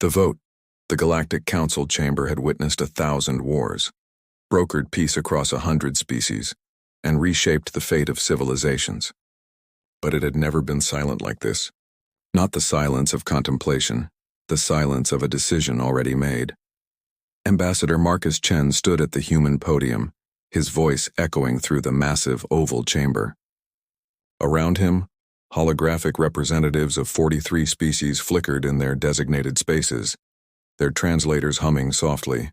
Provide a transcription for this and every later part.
The vote. The Galactic Council chamber had witnessed 1,000 wars, brokered peace across 100 species, and reshaped the fate of civilizations. But it had never been silent like this. Not the silence of contemplation, the silence of a decision already made. Ambassador Marcus Chen stood at the human podium, his voice echoing through the massive oval chamber. Around him, holographic representatives of 43 species flickered in their designated spaces, their translators humming softly.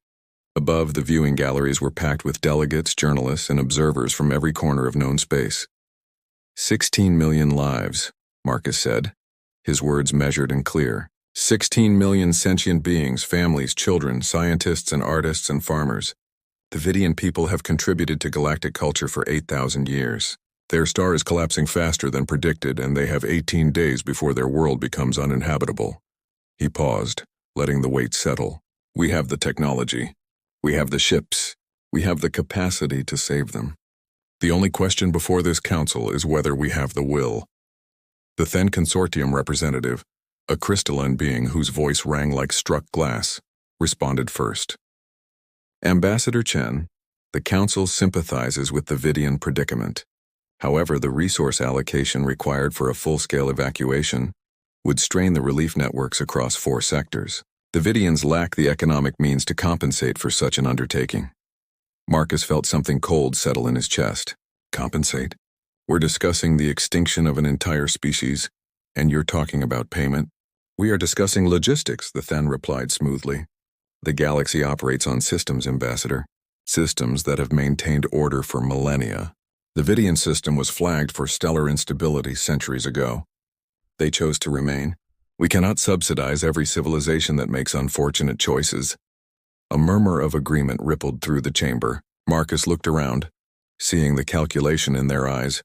Above, the viewing galleries were packed with delegates, journalists, and observers from every corner of known space. 16 million lives, Marcus said, his words measured and clear. 16 million sentient beings, families, children, scientists and artists and farmers. The Vidian people have contributed to galactic culture for 8,000 years. Their star is collapsing faster than predicted, and they have 18 days before their world becomes uninhabitable. He paused, letting the weight settle. We have the technology. We have the ships. We have the capacity to save them. The only question before this council is whether we have the will. The Then Consortium representative, a crystalline being whose voice rang like struck glass, responded first. Ambassador Chen, the council sympathizes with the Vidian predicament. However, the resource allocation required for a full-scale evacuation would strain the relief networks across 4 sectors. The Vidians lack the economic means to compensate for such an undertaking. Marcus felt something cold settle in his chest. Compensate? We're discussing the extinction of an entire species, and you're talking about payment? We are discussing logistics, the Then replied smoothly. The galaxy operates on systems, Ambassador. Systems that have maintained order for millennia. The Vidian system was flagged for stellar instability centuries ago. They chose to remain. We cannot subsidize every civilization that makes unfortunate choices. A murmur of agreement rippled through the chamber. Marcus looked around, seeing the calculation in their eyes,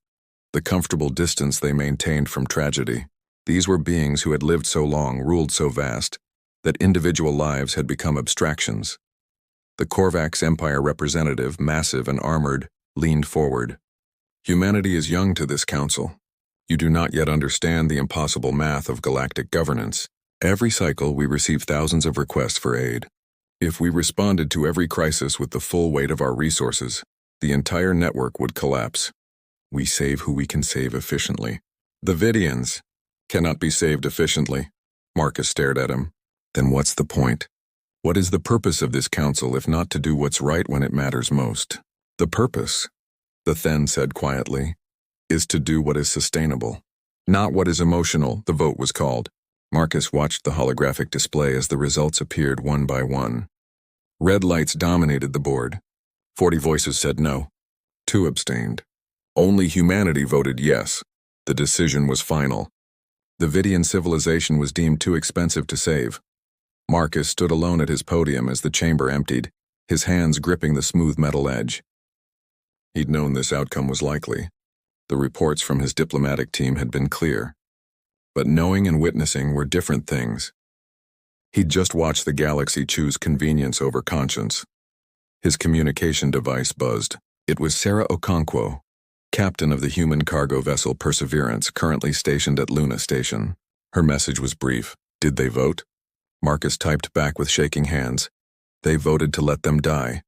the comfortable distance they maintained from tragedy. These were beings who had lived so long, ruled so vast, that individual lives had become abstractions. The Korvax Empire representative, massive and armored, leaned forward. Humanity is young to this council. You do not yet understand the impossible math of galactic governance. Every cycle we receive thousands of requests for aid. If we responded to every crisis with the full weight of our resources, the entire network would collapse. We save who we can save efficiently. The Vidians cannot be saved efficiently. Marcus stared at him. Then what's the point? What is the purpose of this council if not to do what's right when it matters most? The purpose, the Then said quietly, is to do what is sustainable, not what is emotional. The vote was called. Marcus watched the holographic display as the results appeared one by one. Red lights dominated the board. 40 voices said no. 2 abstained. Only humanity voted yes. The decision was final. The Vidian civilization was deemed too expensive to save. Marcus stood alone at his podium as the chamber emptied, his hands gripping the smooth metal edge. He'd known this outcome was likely. The reports from his diplomatic team had been clear. But knowing and witnessing were different things. He'd just watched the galaxy choose convenience over conscience. His communication device buzzed. It was Sarah Okonkwo, captain of the human cargo vessel Perseverance, currently stationed at Luna Station. Her message was brief. Did they vote? Marcus typed back with shaking hands. They voted to let them die.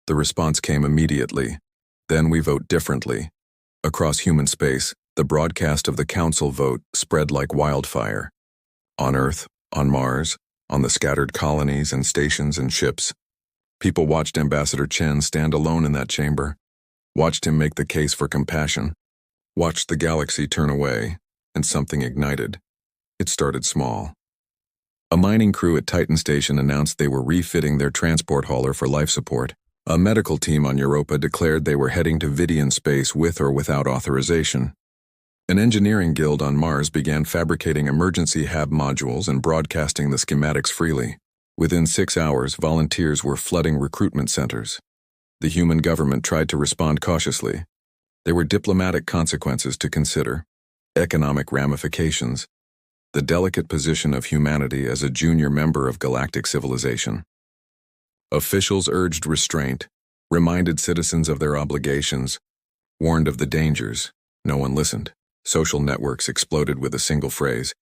The response came immediately. Then we vote differently. Across human space, the broadcast of the council vote spread like wildfire. On Earth, on Mars, on the scattered colonies and stations and ships. People watched Ambassador Chen stand alone in that chamber, watched him make the case for compassion, watched the galaxy turn away, and something ignited. It started small. A mining crew at Titan Station announced they were refitting their transport hauler for life support. A medical team on Europa declared they were heading to Vidian space with or without authorization. An engineering guild on Mars began fabricating emergency hab modules and broadcasting the schematics freely. Within 6 hours, volunteers were flooding recruitment centers. The human government tried to respond cautiously. There were diplomatic consequences to consider, economic ramifications, the delicate position of humanity as a junior member of galactic civilization. Officials urged restraint, reminded citizens of their obligations, warned of the dangers. No one listened. Social networks exploded with a single phrase,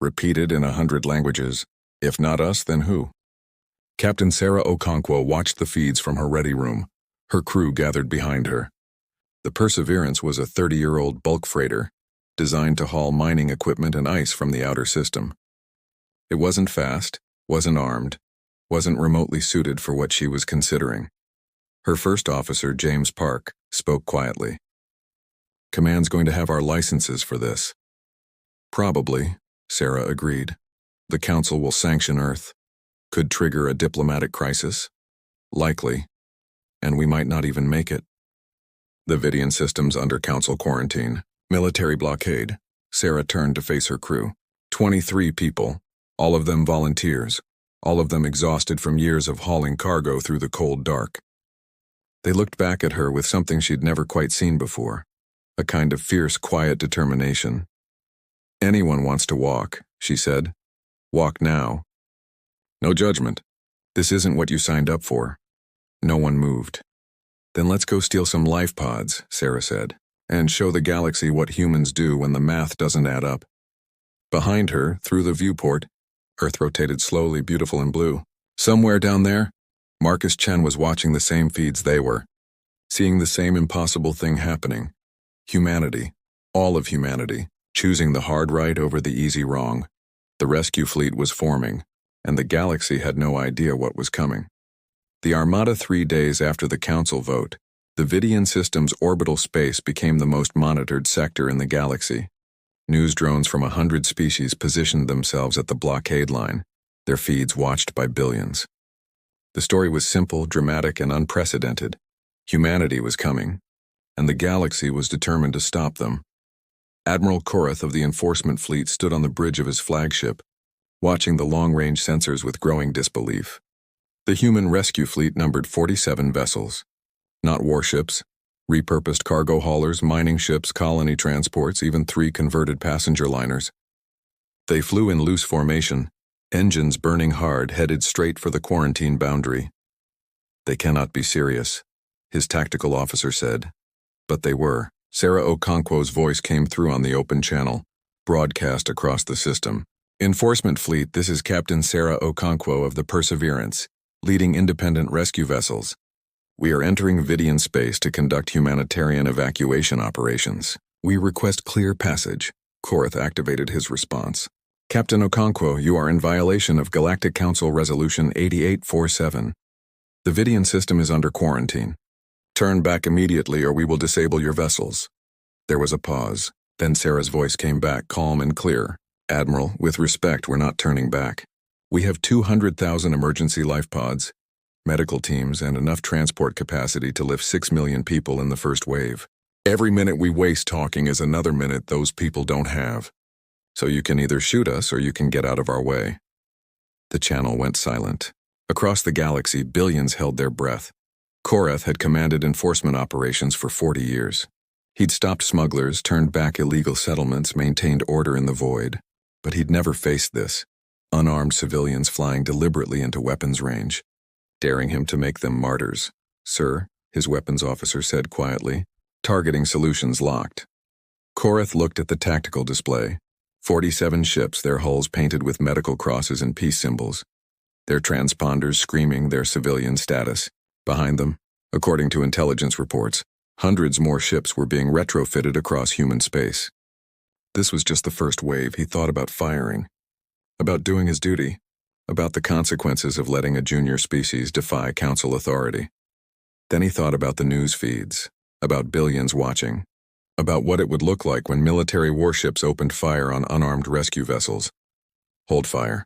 repeated in 100 languages. If not us, then who? Captain Sarah Okonkwo watched the feeds from her ready room. Her crew gathered behind her. The Perseverance was a 30-year-old bulk freighter, designed to haul mining equipment and ice from the outer system. It wasn't fast, wasn't armed, wasn't remotely suited for what she was considering. Her first officer, James Park, spoke quietly. Command's going to have our licenses for this. Probably, Sarah agreed. The Council will sanction Earth. Could trigger a diplomatic crisis. Likely. And we might not even make it. The Vidian system's under Council quarantine. Military blockade. Sarah turned to face her crew. 23 people, all of them volunteers, all of them exhausted from years of hauling cargo through the cold dark. They looked back at her with something she'd never quite seen before, a kind of fierce, quiet determination. Anyone wants to walk, she said. Walk now. No judgment. This isn't what you signed up for. No one moved. Then let's go steal some life pods, Sarah said, and show the galaxy what humans do when the math doesn't add up. Behind her, through the viewport, Earth rotated slowly, beautiful and blue. Somewhere down there, Marcus Chen was watching the same feeds they were, seeing the same impossible thing happening. Humanity, all of humanity, choosing the hard right over the easy wrong. The rescue fleet was forming, and the galaxy had no idea what was coming. The Armada 3 days after the Council vote, the Vidian system's orbital space became the most monitored sector in the galaxy. News drones from 100 species positioned themselves at the blockade line, their feeds watched by billions. The story was simple, dramatic, and unprecedented. Humanity was coming, and the galaxy was determined to stop them. Admiral Korath of the Enforcement Fleet stood on the bridge of his flagship, watching the long-range sensors with growing disbelief. The human rescue fleet numbered 47 vessels. Not warships, repurposed cargo haulers, mining ships, colony transports, even 3 converted passenger liners. They flew in loose formation, engines burning hard, headed straight for the quarantine boundary. They cannot be serious, his tactical officer said. But they were. Sarah Okonkwo's voice came through on the open channel, broadcast across the system. Enforcement Fleet, this is Captain Sarah Okonkwo of the Perseverance, leading independent rescue vessels. We are entering Vidian space to conduct humanitarian evacuation operations. We request clear passage. Korath activated his response. Captain Okonkwo, you are in violation of Galactic Council Resolution 8847. The Vidian system is under quarantine. Turn back immediately or we will disable your vessels. There was a pause. Then Sarah's voice came back, calm and clear. Admiral, with respect, we're not turning back. We have 200,000 emergency life pods, medical teams, and enough transport capacity to lift 6 million people in the first wave. Every minute we waste talking is another minute those people don't have. So you can either shoot us or you can get out of our way. The channel went silent. Across the galaxy, billions held their breath. Korath had commanded enforcement operations for 40 years. He'd stopped smugglers, turned back illegal settlements, maintained order in the void. But he'd never faced this. Unarmed civilians flying deliberately into weapons range, daring him to make them martyrs. Sir, his weapons officer said quietly, targeting solutions locked. Korath looked at the tactical display. 47 ships, their hulls painted with medical crosses and peace symbols. Their transponders screaming their civilian status. Behind them, according to intelligence reports, hundreds more ships were being retrofitted across human space. This was just the first wave. He thought about firing, about doing his duty, about the consequences of letting a junior species defy council authority. Then he thought about the news feeds, about billions watching, about what it would look like when military warships opened fire on unarmed rescue vessels. Hold fire,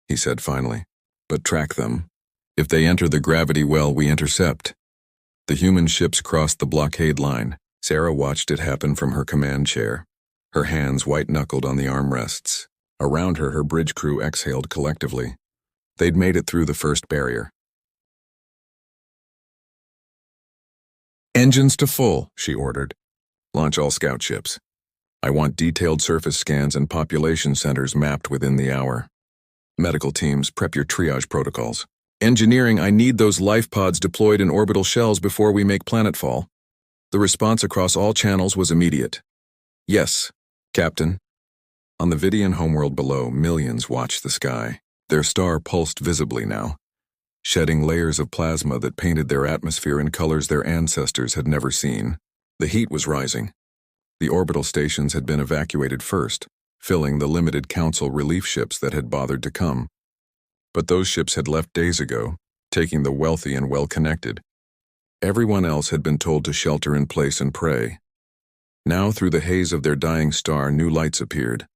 he said finally, but track them. If they enter the gravity well, we intercept. The human ships crossed the blockade line. Sarah watched it happen from her command chair, her hands white-knuckled on the armrests. Around her, her bridge crew exhaled collectively. They'd made it through the first barrier. Engines to full, she ordered. Launch all scout ships. I want detailed surface scans and population centers mapped within the hour. Medical teams, prep your triage protocols. Engineering, I need those life pods deployed in orbital shells before we make planetfall. The response across all channels was immediate. Yes, Captain. On the Vidian homeworld below, millions watched the sky, Their star pulsed visibly now, shedding layers of plasma that painted their atmosphere in colors their ancestors had never seen. The heat was rising. The orbital stations had been evacuated first, filling the limited council relief ships that had bothered to come. But those ships had left days ago, taking the wealthy and well-connected. Everyone else had been told to shelter in place and pray. Now, through the haze of their dying star, new lights appeared.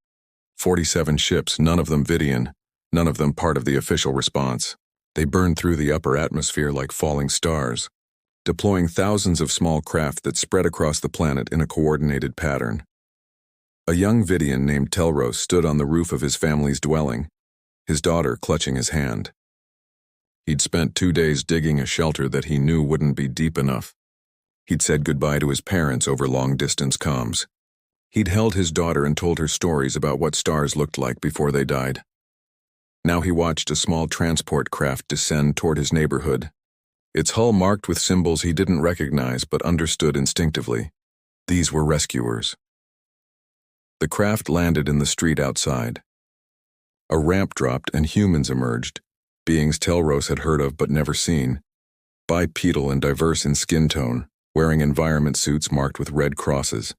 47 ships, none of them Vidian, none of them part of the official response. They burned through the upper atmosphere like falling stars, deploying thousands of small craft that spread across the planet in a coordinated pattern. A young Vidian named Telros stood on the roof of his family's dwelling, his daughter clutching his hand. He'd spent 2 days digging a shelter that he knew wouldn't be deep enough. He'd said goodbye to his parents over long-distance comms. He'd held his daughter and told her stories about what stars looked like before they died. Now he watched a small transport craft descend toward his neighborhood, its hull marked with symbols he didn't recognize but understood instinctively. These were rescuers. The craft landed in the street outside. A ramp dropped and humans emerged, beings Telros had heard of but never seen, bipedal and diverse in skin tone, wearing environment suits marked with red crosses.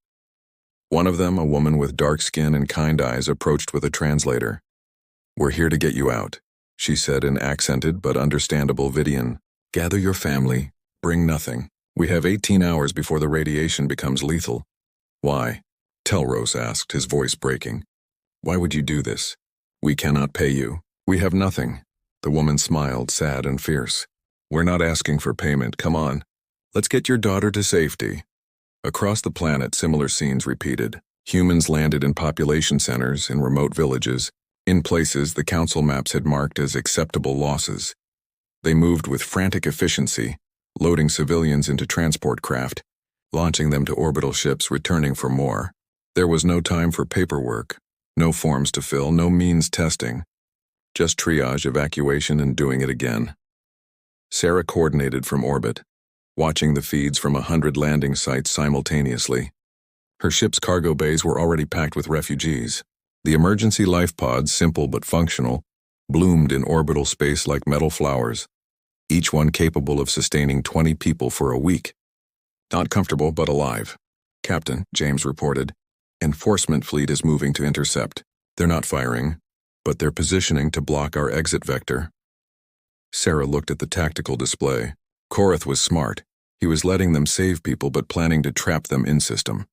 One of them, a woman with dark skin and kind eyes, approached with a translator. "We're here to get you out," she said in accented but understandable Vidian. "Gather your family, bring nothing. We have 18 hours before the radiation becomes lethal." "Why?" Telros asked, his voice breaking. "Why would you do this? We cannot pay you. We have nothing." The woman smiled, sad and fierce. "We're not asking for payment, come on. Let's get your daughter to safety." Across the planet, similar scenes repeated. Humans landed in population centers, in remote villages, in places the council maps had marked as acceptable losses. They moved with frantic efficiency, loading civilians into transport craft, launching them to orbital ships returning for more. There was no time for paperwork, no forms to fill, no means testing. Just triage, evacuation, and doing it again. Sarah coordinated from orbit, watching the feeds from 100 landing sites simultaneously. Her ship's cargo bays were already packed with refugees. The emergency life pods, simple but functional, bloomed in orbital space like metal flowers, each one capable of sustaining 20 people for a week. "Not comfortable, but alive," Captain James reported. "Enforcement fleet is moving to intercept. They're not firing, but they're positioning to block our exit vector." Sarah looked at the tactical display. Korath was smart. He was letting them save people but planning to trap them in system.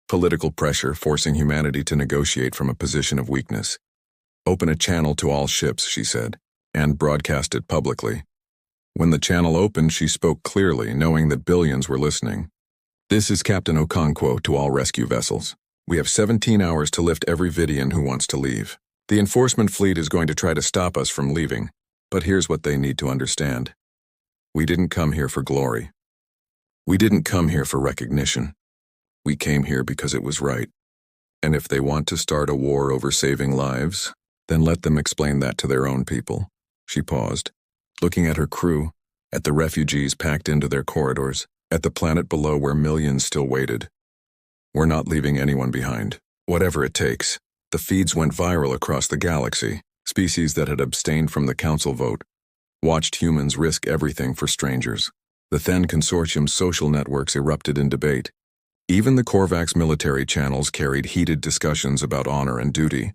Political pressure forcing humanity to negotiate from a position of weakness. "Open a channel to all ships," she said, and broadcast it publicly. When the channel opened, she spoke clearly, knowing that billions were listening. "This is Captain Okonkwo to all rescue vessels. We have 17 hours to lift every Vidian who wants to leave. The enforcement fleet is going to try to stop us from leaving, but here's what they need to understand. We didn't come here for glory. We didn't come here for recognition. We came here because it was right. And if they want to start a war over saving lives, then let them explain that to their own people." She paused, looking at her crew, at the refugees packed into their corridors, at the planet below where millions still waited. "We're not leaving anyone behind, whatever it takes." The feeds went viral across the galaxy. Species that had abstained from the council vote watched humans risk everything for strangers. The Then Consortium's social networks erupted in debate. Even the Korvax military channels carried heated discussions about honor and duty.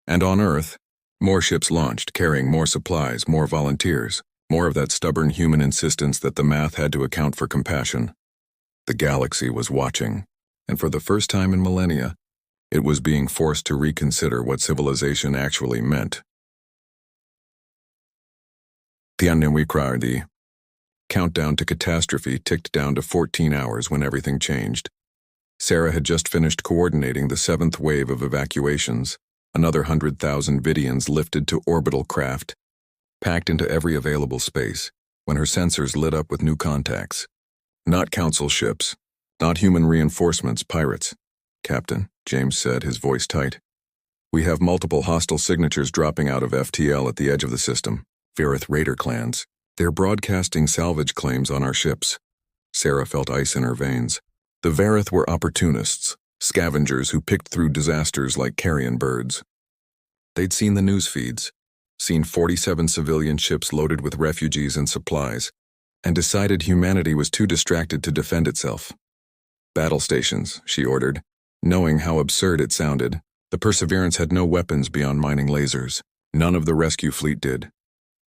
And on Earth, more ships launched, carrying more supplies, more volunteers, more of that stubborn human insistence that the math had to account for compassion. The galaxy was watching, and for the first time in millennia, it was being forced to reconsider what civilization actually meant. The countdown to catastrophe ticked down to 14 hours when everything changed. Sarah had just finished coordinating the 7th wave of evacuations, another 100,000 Vidians lifted to orbital craft, packed into every available space, when her sensors lit up with new contacts. "Not council ships, not human reinforcements, pirates," Captain James said, his voice tight. "We have multiple hostile signatures dropping out of FTL at the edge of the system. Verith Raider clans. They're broadcasting salvage claims on our ships." Sarah felt ice in her veins. The Verith were opportunists, scavengers who picked through disasters like carrion birds. They'd seen the news feeds, seen 47 civilian ships loaded with refugees and supplies, and decided humanity was too distracted to defend itself. Battle stations, she ordered, knowing how absurd it sounded. The Perseverance had no weapons beyond mining lasers. None of the rescue fleet did.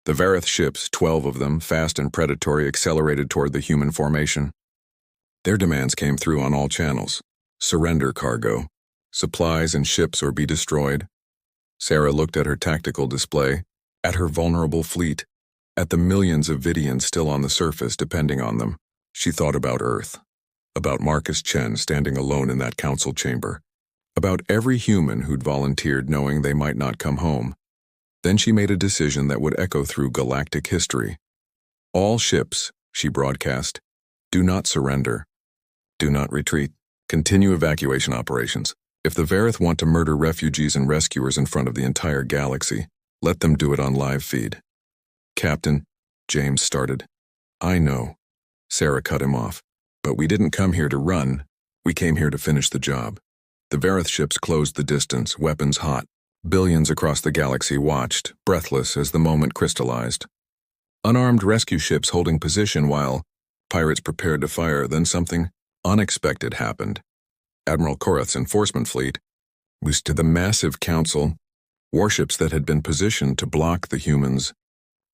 The Vareth ships, 12 of them, fast and predatory, accelerated toward the human formation. Their demands came through on all channels. Surrender cargo. Supplies and ships or be destroyed. Sarah looked at her tactical display, at her vulnerable fleet, at the millions of Vidians still on the surface depending on them. She thought about Earth, about Marcus Chen standing alone in that council chamber, about every human who'd volunteered knowing they might not come home. Then she made a decision that would echo through galactic history. All ships, she broadcast, do not surrender. Do not retreat. Continue evacuation operations. If the Vareth want to murder refugees and rescuers in front of the entire galaxy, let them do it on live feed. Captain, James started. I know. Sarah cut him off. But we didn't come here to run. We came here to finish the job. The Vareth ships closed the distance, weapons hot. Billions across the galaxy watched, breathless as the moment crystallized. Unarmed rescue ships holding position while pirates prepared to fire, then something unexpected happened. Admiral Korath's enforcement fleet was to the massive council. Warships that had been positioned to block the humans'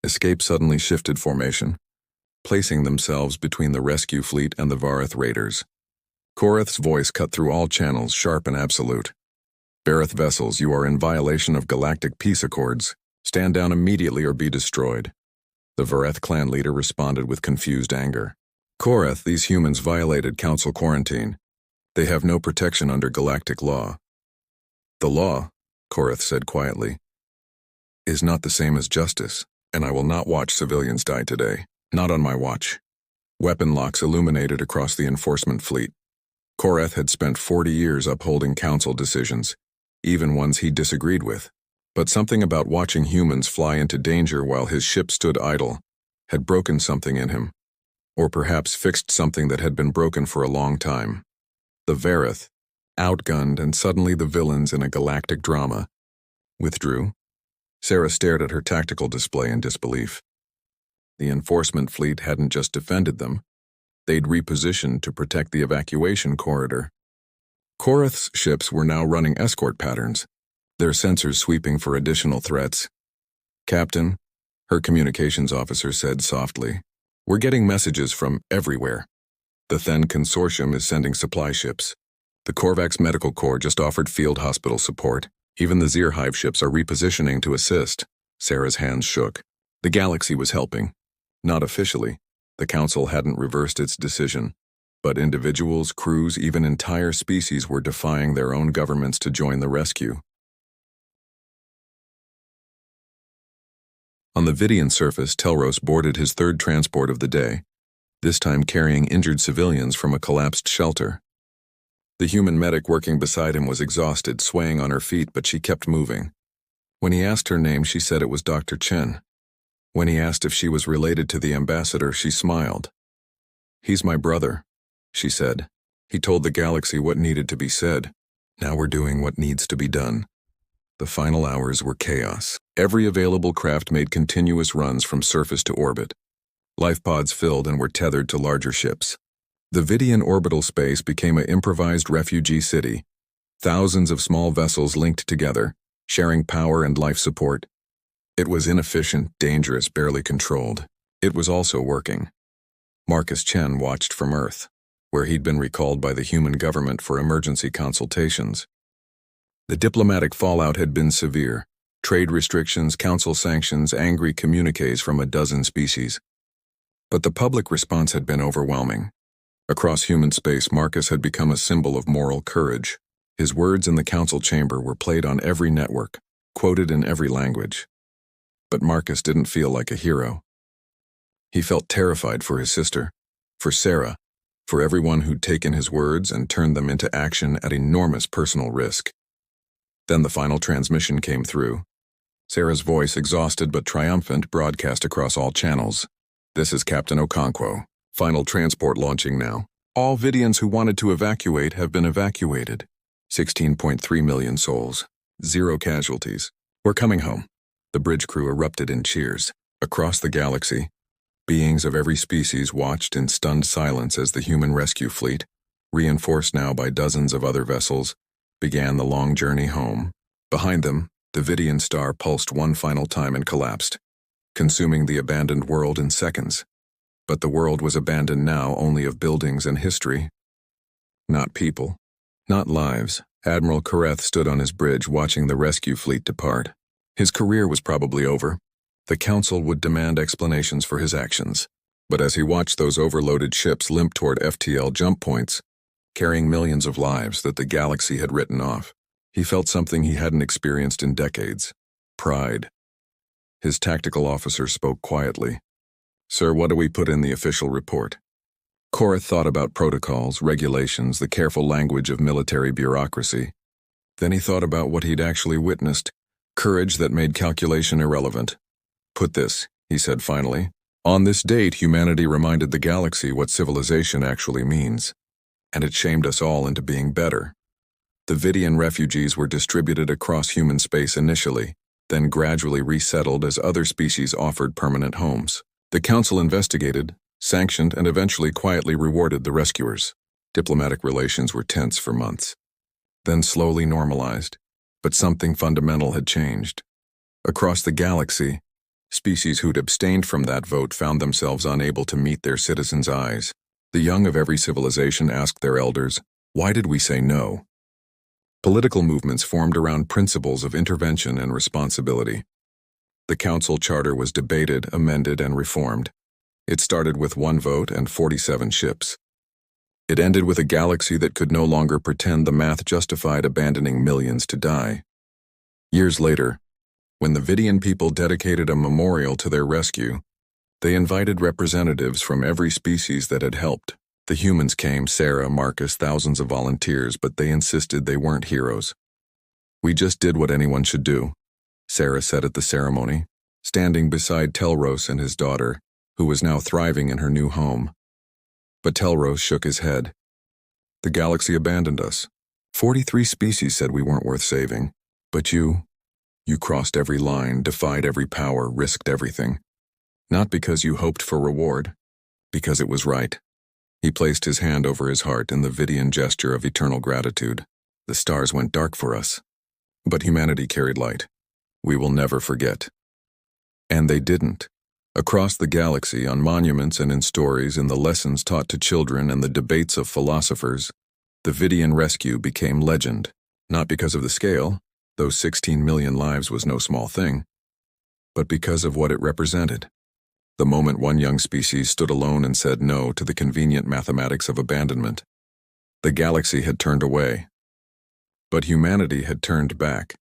escape suddenly shifted formation, placing themselves between the rescue fleet and the Vareth raiders. Korath's voice cut through all channels, sharp and absolute. Vareth vessels, you are in violation of galactic peace accords. Stand down immediately or be destroyed. The Vareth clan leader responded with confused anger. Korath, these humans violated council quarantine. They have no protection under galactic law. The law, Korath said quietly, is not the same as justice, and I will not watch civilians die today. Not on my watch. Weapon locks illuminated across the enforcement fleet. Korath had spent 40 years upholding council decisions, even ones he disagreed with. But something about watching humans fly into danger while his ship stood idle had broken something in him, or perhaps fixed something that had been broken for a long time. The Vareth, outgunned and suddenly the villains in a galactic drama, withdrew. Sarah stared at her tactical display in disbelief. The enforcement fleet hadn't just defended them. They'd repositioned to protect the evacuation corridor. Korath's ships were now running escort patterns, their sensors sweeping for additional threats. Captain, her communications officer said softly, we're getting messages from everywhere. The Then Consortium is sending supply ships. The Korvax Medical Corps just offered field hospital support. Even the Zierhive ships are repositioning to assist. Sarah's hands shook. The galaxy was helping. Not officially. The Council hadn't reversed its decision. But individuals, crews, even entire species were defying their own governments to join the rescue. On the Vidian surface, Telros boarded his third transport of the day, this time carrying injured civilians from a collapsed shelter. The human medic working beside him was exhausted, swaying on her feet, but she kept moving. When he asked her name, she said it was Dr. Chen. When he asked if she was related to the ambassador, she smiled. He's my brother, she said. He told the galaxy what needed to be said. Now we're doing what needs to be done. The final hours were chaos. Every available craft made continuous runs from surface to orbit. Life pods filled and were tethered to larger ships. The Vidian orbital space became an improvised refugee city. Thousands of small vessels linked together, sharing power and life support. It was inefficient, dangerous, barely controlled. It was also working. Marcus Chen watched from Earth, where he'd been recalled by the human government for emergency consultations. The diplomatic fallout had been severe. Trade restrictions, council sanctions, angry communiques from a dozen species. But the public response had been overwhelming. Across human space, Marcus had become a symbol of moral courage. His words in the council chamber were played on every network, quoted in every language. But Marcus didn't feel like a hero. He felt terrified for his sister, for Sarah, for everyone who'd taken his words and turned them into action at enormous personal risk. Then the final transmission came through. Sarah's voice, exhausted but triumphant, broadcast across all channels. This is Captain Okonkwo. Final transport launching now. All Vidians who wanted to evacuate have been evacuated. 16.3 million souls. 0 casualties. We're coming home. The bridge crew erupted in cheers. Across the galaxy, beings of every species watched in stunned silence as the human rescue fleet, reinforced now by dozens of other vessels, began the long journey home. Behind them, the Vidian star pulsed one final time and collapsed, consuming the abandoned world in seconds. But the world was abandoned now only of buildings and history, not people, not lives. Admiral Kareth stood on his bridge watching the rescue fleet depart. His career was probably over. The Council would demand explanations for his actions. But as he watched those overloaded ships limp toward FTL jump points, carrying millions of lives that the galaxy had written off, he felt something he hadn't experienced in decades: pride. His tactical officer spoke quietly. "Sir, what do we put in the official report?" Kareth thought about protocols, regulations, the careful language of military bureaucracy. Then he thought about what he'd actually witnessed: courage that made calculation irrelevant. "Put this," he said finally. "On this date, humanity reminded the galaxy what civilization actually means. And it shamed us all into being better." The Vidian refugees were distributed across human space initially, then gradually resettled as other species offered permanent homes. The Council investigated, sanctioned, and eventually quietly rewarded the rescuers. Diplomatic relations were tense for months, then slowly normalized, but something fundamental had changed. Across the galaxy, species who'd abstained from that vote found themselves unable to meet their citizens' eyes. The young of every civilization asked their elders, "Why did we say no?" Political movements formed around principles of intervention and responsibility. The Council Charter was debated, amended, and reformed. It started with one vote and 47 ships. It ended with a galaxy that could no longer pretend the math justified abandoning millions to die. Years later, when the Vidian people dedicated a memorial to their rescue, they invited representatives from every species that had helped. The humans came: Sarah, Marcus, thousands of volunteers, but they insisted they weren't heroes. "We just did what anyone should do," Sarah said at the ceremony, standing beside Telros and his daughter, who was now thriving in her new home. But Telros shook his head. "The galaxy abandoned us. 43 species said we weren't worth saving. But you crossed every line, defied every power, risked everything. Not because you hoped for reward, because it was right." He placed his hand over his heart in the Vidian gesture of eternal gratitude. "The stars went dark for us, but humanity carried light. We will never forget." And they didn't. Across the galaxy, on monuments and in stories, in the lessons taught to children and the debates of philosophers, the Vidian rescue became legend, not because of the scale, though 16 million lives was no small thing, but because of what it represented. The moment one young species stood alone and said no to the convenient mathematics of abandonment. The galaxy had turned away, but humanity had turned back,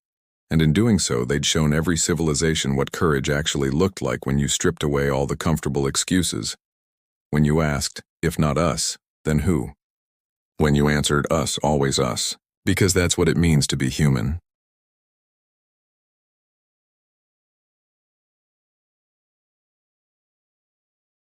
and in doing so they'd shown every civilization what courage actually looked like when you stripped away all the comfortable excuses. When you asked, if not us, then who? When you answered us, always us, because that's what it means to be human.